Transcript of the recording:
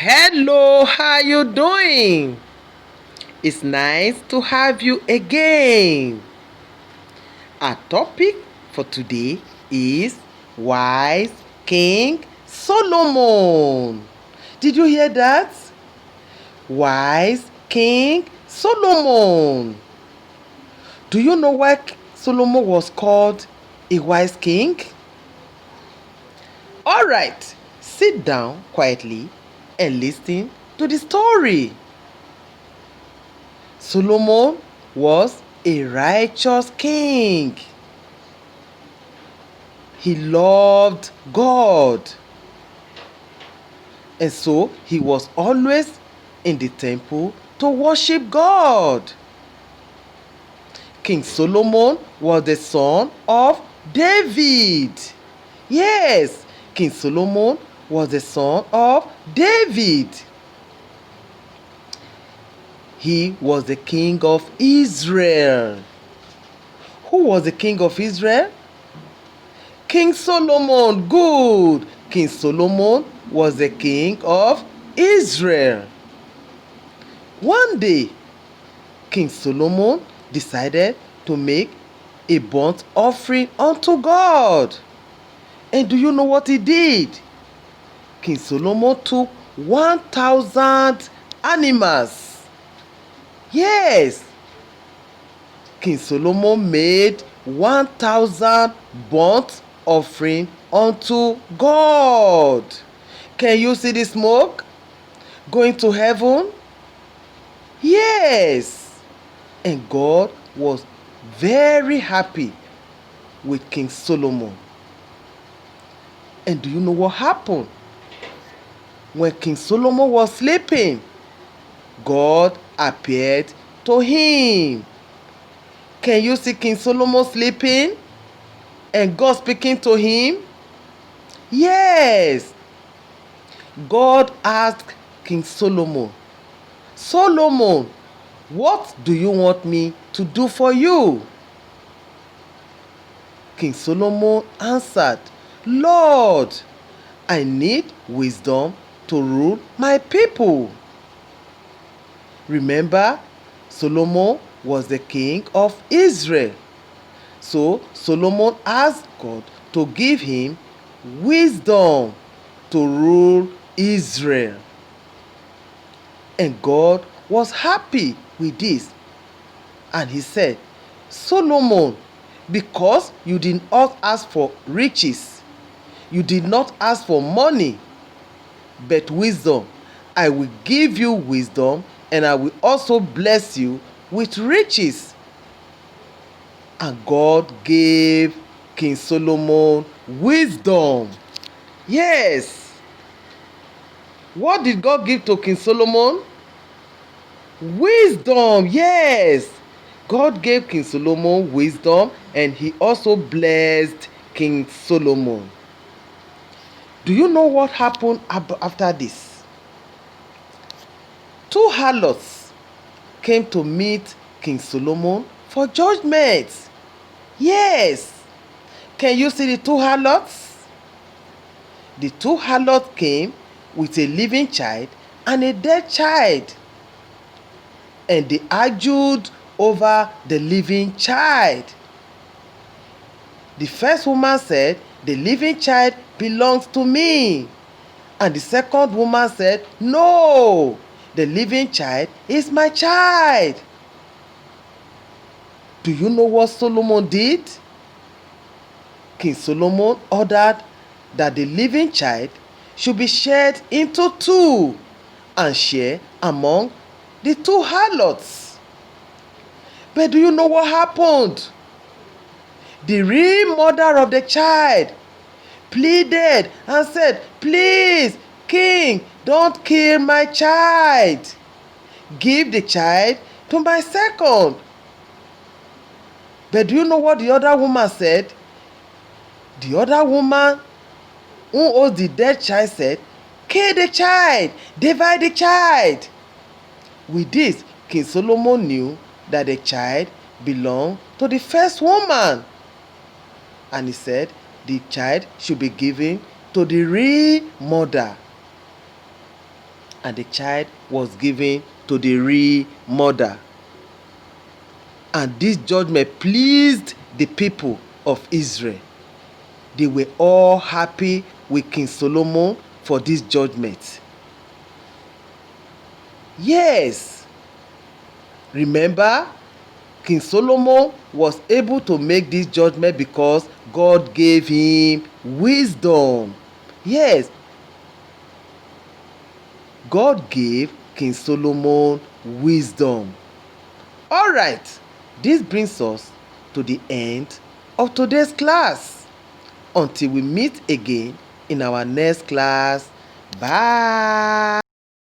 Hello, how you doing? It's nice to have you again. Our topic for today is Wise King Solomon. Did you hear that? Wise King Solomon. Do you know why Solomon was called a wise king? Alright, sit down quietly and listen to the story. Solomon was a righteous king. He loved God. And so he was always in the temple to worship God. King Solomon was the son of David. Yes, King Solomon was the son of David. He was the king of Israel. Who was the king of Israel? King Solomon. Good. King Solomon was the king of Israel. One day, King Solomon decided to make a burnt offering unto God. And do you know what he did? King Solomon took 1,000 animals. Yes, King Solomon made 1,000 burnt offering unto God. Can you see the smoke going to heaven? Yes. And God was very happy with King Solomon. And do you know what happened? When King Solomon was sleeping, God appeared to him. Can you see King Solomon sleeping and God speaking to him? Yes. God asked King Solomon, Solomon, what do you want me to do for you? King Solomon answered, Lord, I need wisdom to rule my people. Remember, Solomon was the king of Israel. So Solomon asked God to give him wisdom to rule Israel. And God was happy with this. And he said, Solomon, because you did not ask for riches, you did not ask for money, but wisdom, I will give you wisdom, and I will also bless you with riches. And God gave King Solomon wisdom. Yes. What did God give to King Solomon? Wisdom. Yes. God gave King Solomon wisdom, and he also blessed King Solomon. Do you know what happened after this? Two harlots came to meet King Solomon for judgment. Yes. Can you see the two harlots? The two harlots came with a living child and a dead child. And they argued over the living child. The first woman said, the living child belongs to me. And the second woman said, no, the living child is my child. Do you know what Solomon did? King Solomon ordered that the living child should be shared into two and share among the two harlots. But do you know what happened? The real mother of the child pleaded and said, please, king, don't kill my child. Give the child to my second. But do you know what the other woman said? The other woman who owns the dead child said, kill the child, divide the child. With this, King Solomon knew that the child belonged to the first woman. And he said the child should be given to the real mother. and the child was given to the real mother. And this judgment pleased the people of Israel. They were all happy with King Solomon for this judgment. Yes, remember, King Solomon was able to make this judgment because God gave him wisdom. Yes, God gave King Solomon wisdom. All right, this brings us to the end of today's class. Until we meet again in our next class. Bye.